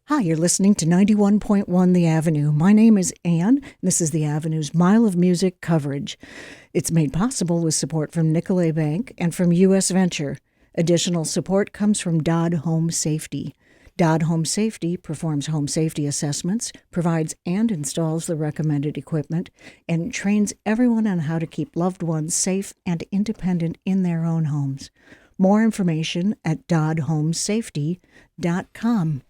Hi, you're listening to 91.1 The Avenue. My name is Ann. This is The Avenue's Mile of Music coverage. It's made possible with support from Nicolet Bank and from U.S. Venture. Additional support comes from Dodd Home Safety. Dodd Home Safety performs home safety assessments, provides and installs the recommended equipment, and trains everyone on how to keep loved ones safe and independent in their own homes. More information at doddhomesafety.com.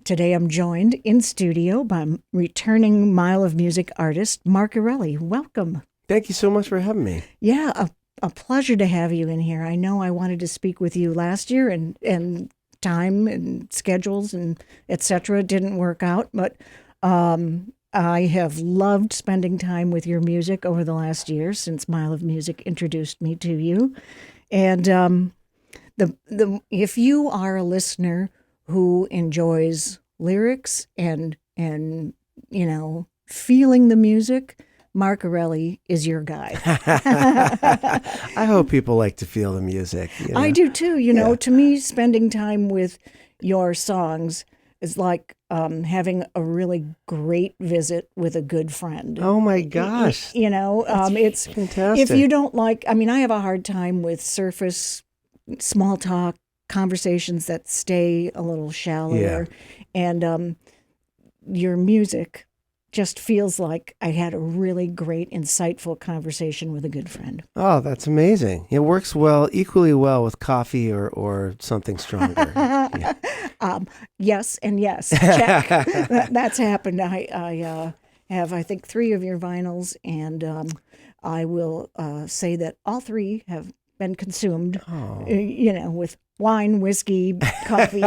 Today I'm joined in studio by returning Mile of Music artist Mark Erelli. Welcome. Thank you so much for having me. Yeah, a pleasure to have you in here. I know I wanted to speak with you last year and time and schedules and etc. didn't work out, but I have loved spending time with your music over the last year since Mile of Music introduced me to you. And if you are a listener who enjoys lyrics and feeling the music, Mark Erelli is your guy. I hope people like to feel the music. I do too. To me, spending time with your songs is like having a really great visit with a good friend. Oh my gosh. It's fantastic. If you don't like, I have a hard time with surface small talk conversations that stay a little shallower. And your music just feels like I had a really great, insightful conversation with a good friend. Oh, that's amazing. It works equally well with coffee or something stronger. Yeah. Yes and yes. Check. That's happened. I have, I think, 3 of your vinyls, and I will say that all 3 have been consumed, with wine, whiskey, coffee,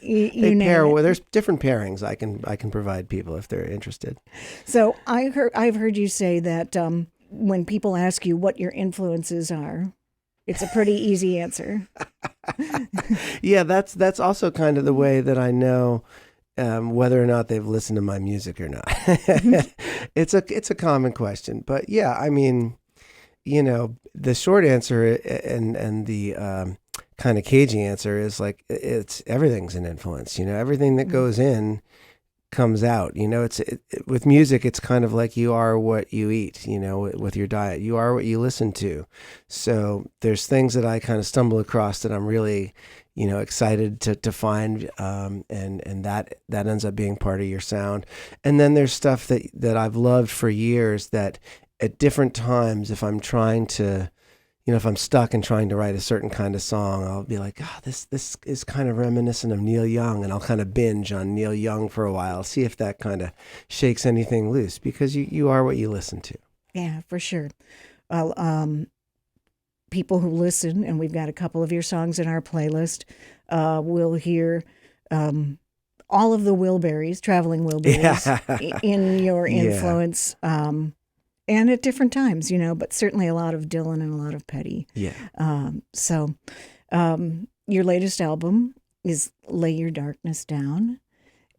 you name it. There's different pairings I can provide people if they're interested. So I've heard you say that when people ask you what your influences are, it's a pretty easy answer. Yeah, that's also kind of the way that I know whether or not they've listened to my music or not. It's a common question, but yeah, the short answer and the kind of cagey answer is like it's everything's an influence. Everything that goes in comes out. With music, it's kind of like you are what you eat. With your diet, you are what you listen to. So there's things that I kind of stumble across that I'm really excited to find, and that ends up being part of your sound. And then there's stuff that I've loved for years that at different times, if I'm trying to, if I'm stuck and trying to write a certain kind of song, I'll be like, this is kind of reminiscent of Neil Young, and I'll kind of binge on Neil Young for a while, see if that kind of shakes anything loose, because you are what you listen to. Yeah, for sure. Well, people who listen, and we've got a couple of your songs in our playlist, will hear all of the traveling Wilburys in your influence. And at different times, but certainly a lot of Dylan and a lot of Petty. Yeah. So your latest album is Lay Your Darkness Down.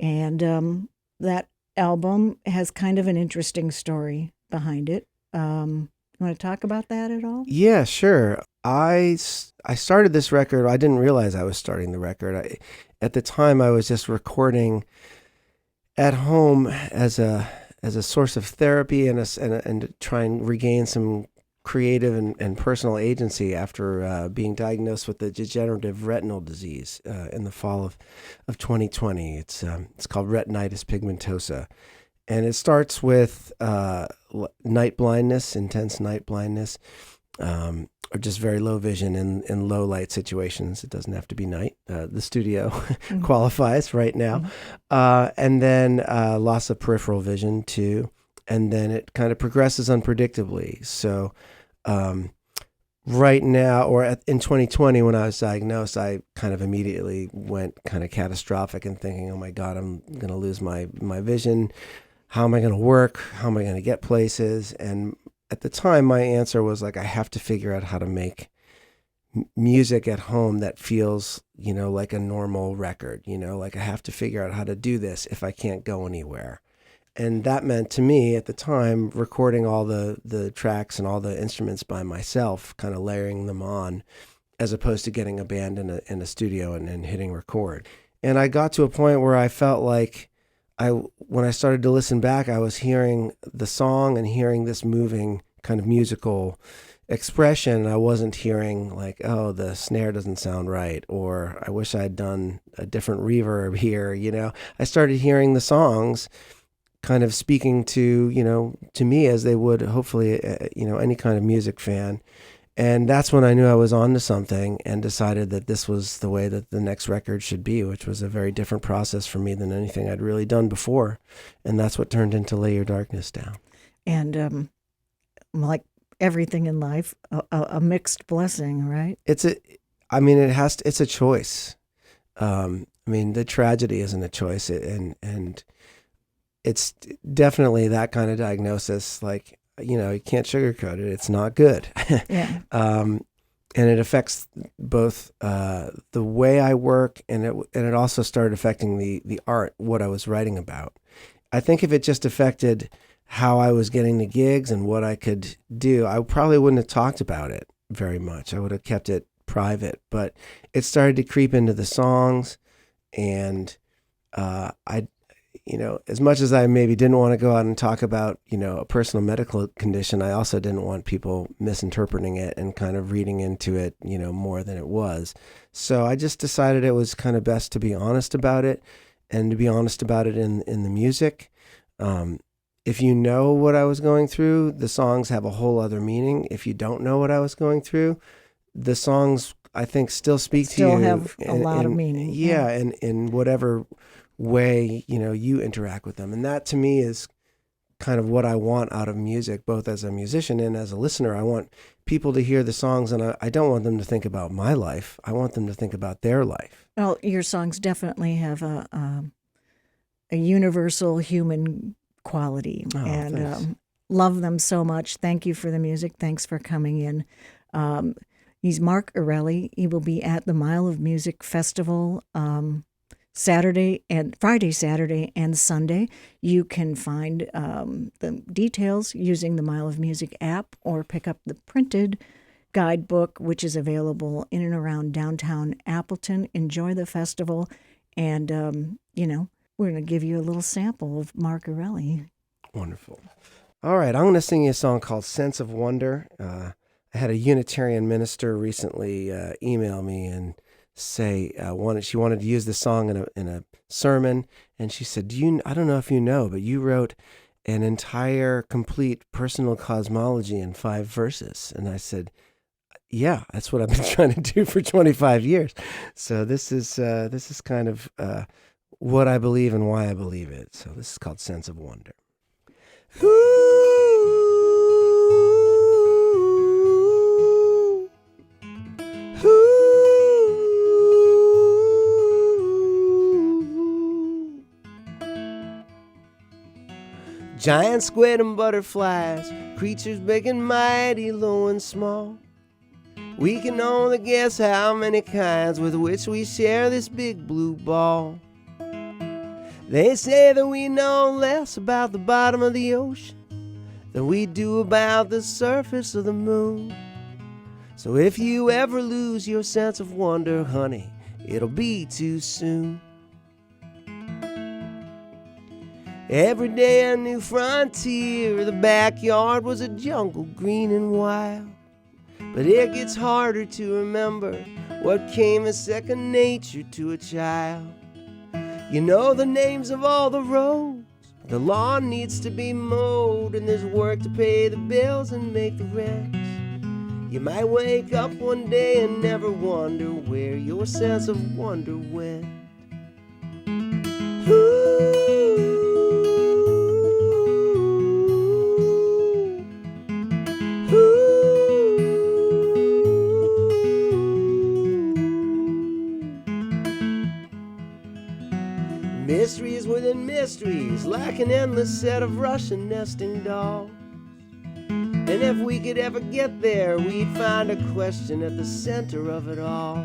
And that album has kind of an interesting story behind it. You want to talk about that at all? Yeah, sure. I started this record. I didn't realize I was starting the record. At the time, I was just recording at home as a source of therapy and to try and regain some creative and personal agency after being diagnosed with the degenerative retinal disease in the fall of 2020. It's called retinitis pigmentosa. And it starts with night blindness, intense night blindness, or just very low vision in low light situations. It doesn't have to be night. The studio qualifies right now. And then loss of peripheral vision too. And then it kind of progresses unpredictably. So right now, or in 2020 when I was diagnosed, I kind of immediately went kind of catastrophic and thinking, oh my God, I'm going to lose my vision. How am I going to work? How am I going to get places? And at the time, my answer was like, I have to figure out how to make music at home that feels, like a normal record, like I have to figure out how to do this if I can't go anywhere. And that meant to me at the time, recording all the tracks and all the instruments by myself, kind of layering them on, as opposed to getting a band in a studio and hitting record. And I got to a point where I felt like when I started to listen back, I was hearing the song and hearing this moving kind of musical expression. I wasn't hearing like, oh, the snare doesn't sound right, or I wish I'd done a different reverb here. I started hearing the songs kind of speaking to me as they would hopefully, any kind of music fan. And that's when I knew I was onto something and decided that this was the way that the next record should be, which was a very different process for me than anything I'd really done before. And that's what turned into Lay Your Darkness Down. And like everything in life, a mixed blessing, right? It's a choice. The tragedy isn't a choice. And it's definitely that kind of diagnosis. Like, you can't sugarcoat it. It's not good. Yeah. And it affects both the way I work, and it also started affecting the art, what I was writing about. I think if it just affected how I was getting the gigs and what I could do, I probably wouldn't have talked about it very much. I would have kept it private. But it started to creep into the songs, and as much as I maybe didn't want to go out and talk about, a personal medical condition, I also didn't want people misinterpreting it and kind of reading into it, more than it was. So I just decided it was kind of best to be honest about it, and to be honest about it in the music. If you know what I was going through, the songs have a whole other meaning. If you don't know what I was going through, the songs, I think, still speak to you. Still have a lot of meaning. Yeah, and in whatever way you interact with them. And that to me is kind of what I want out of music, both as a musician and as a listener. I want people to hear the songs, and I don't want them to think about my life. I want them to think about their life. Well, your songs definitely have a universal human quality, and love them so much. Thank you for the music. Thanks for coming in. He's Mark Erelli. He will be at the Mile of Music Festival Friday, Saturday, and Sunday. You can find the details using the Mile of Music app, or pick up the printed guidebook, which is available in and around downtown Appleton. Enjoy the festival, and we're going to give you a little sample of Mark Erelli. Wonderful. All right, I'm going to sing you a song called Sense of Wonder. I had a Unitarian minister recently email me and say she wanted to use this song in a sermon, and she said, I don't know if you know, but you wrote an entire complete personal cosmology in 5 verses. And I said, yeah, that's what I've been trying to do for 25 years. So this is kind of what I believe and why I believe it. So this is called Sense of Wonder. Giant squid and butterflies, creatures big and mighty, low and small. We can only guess how many kinds with which we share this big blue ball. They say that we know less about the bottom of the ocean than we do about the surface of the moon. So if you ever lose your sense of wonder, honey, it'll be too soon. Every day a new frontier, the backyard was a jungle green and wild. But it gets harder to remember what came as second nature to a child. You know the names of all the roads, the lawn needs to be mowed, and there's work to pay the bills and make the rents. You might wake up one day and never wonder where your sense of wonder went. Mysteries within mysteries, like an endless set of Russian nesting dolls. And if we could ever get there, we'd find a question at the center of it all.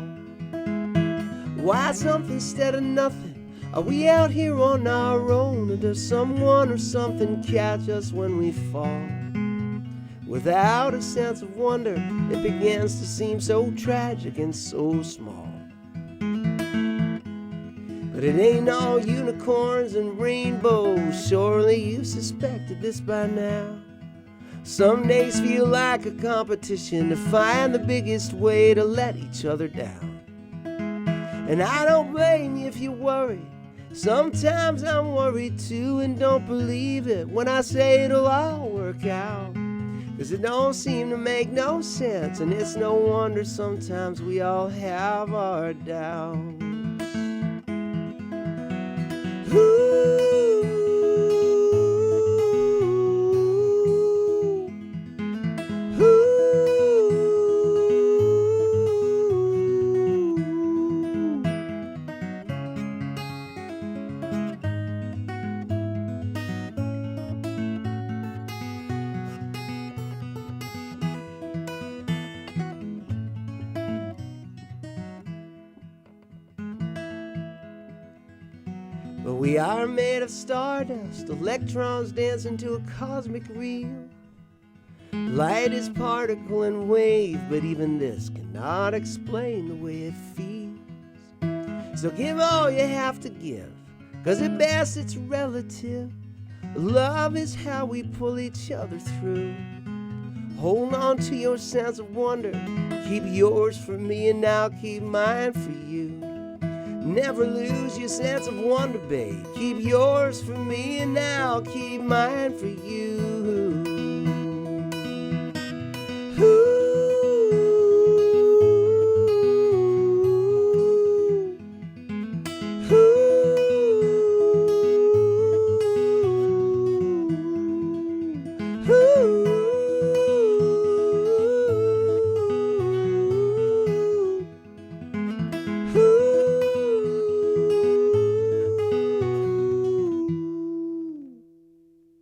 Why something instead of nothing? Are we out here on our own, or does someone or something catch us when we fall? Without a sense of wonder, it begins to seem so tragic and so small. But it ain't all unicorns and rainbows. Surely you suspected this by now. Some days feel like a competition to find the biggest way to let each other down. And I don't blame you if you worry. Sometimes I'm worried too, and don't believe it when I say it'll all work out. 'Cause it don't seem to make no sense, and it's no wonder sometimes we all have our doubts. But we are made of stardust, electrons dancing to a cosmic reel. Light is particle and wave, but even this cannot explain the way it feels. So give all you have to give, 'cause at best it's relative. Love is how we pull each other through. Hold on to your sense of wonder. Keep yours for me and I'll keep mine for you. Never lose your sense of wonder, babe. Keep yours for me and I'll keep mine for you. Ooh.